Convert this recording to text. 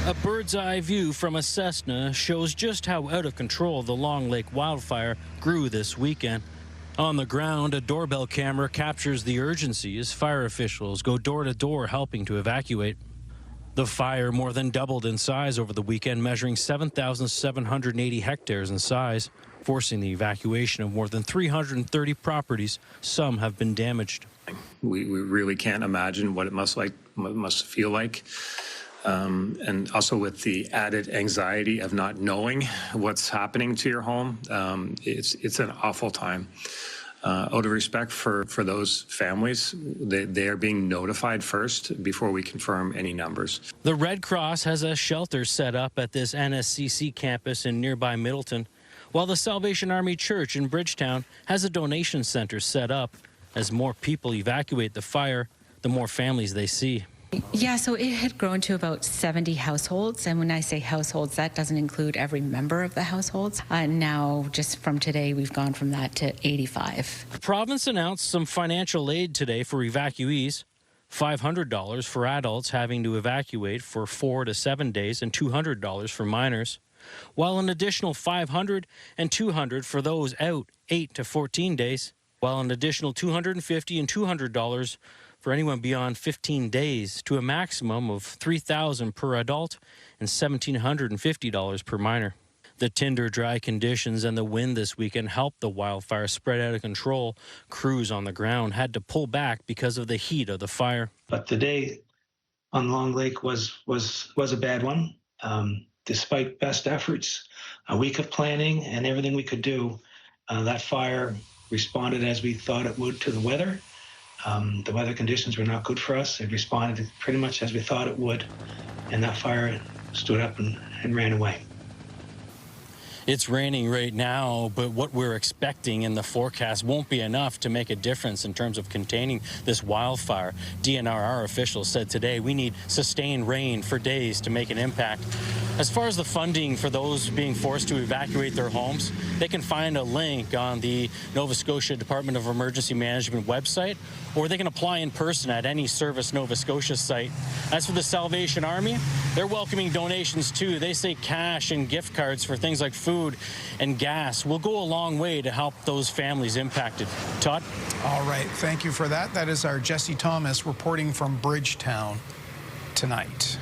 A bird's-eye view from a Cessna shows just how out of control the Long Lake wildfire grew this weekend. On the ground, a doorbell camera captures the urgency as fire officials go door to door helping to evacuate. The fire more than doubled in size over the weekend, measuring 7,780 hectares in size, forcing the evacuation of more than 330 properties. Some have been damaged. We really can't imagine what it must feel like. And also with the added anxiety of not knowing what's happening to your home, it's an awful time. Out of respect for those families, they are being notified first before we confirm any numbers. The Red Cross has a shelter set up at this NSCC campus in nearby Middleton, while the Salvation Army Church in Bridgetown has a donation center set up. As more people evacuate the fire, the more families they see. Yeah, so it had grown to about 70 households, and when I say households, that doesn't include every member of the households. Now, just from today, we've gone from that to 85. The province announced some financial aid today for evacuees, $500 for adults having to evacuate for 4 to 7 days and $200 for minors, while an additional $500 and $200 for those out 8 to 14 days, while an additional $250 and $200 for anyone beyond 15 days, to a maximum of $3,000 per adult and $1,750 per minor. The tinder dry conditions and the wind this weekend helped the wildfire spread out of control. Crews on the ground had to pull back because of the heat of the fire. But the day on Long Lake was a bad one. Despite best efforts, a week of planning and everything we could do, that fire responded as we thought it would to the weather. The weather conditions were not good for us. It responded pretty much as we thought it would, and that fire stood up and ran away. It's raining right now, but what we're expecting in the forecast won't be enough to make a difference in terms of containing this wildfire. DNRR officials said today we need sustained rain for days to make an impact. As far as the funding for those being forced to evacuate their homes, they can find a link on the Nova Scotia Department of Emergency Management website, or they can apply in person at any Service Nova Scotia site. As for the Salvation Army, they're welcoming donations too. They say cash and gift cards for things like food and gas will go a long way to help those families impacted. Todd? All right, thank you for that. That is our Jesse Thomas reporting from Bridgetown tonight.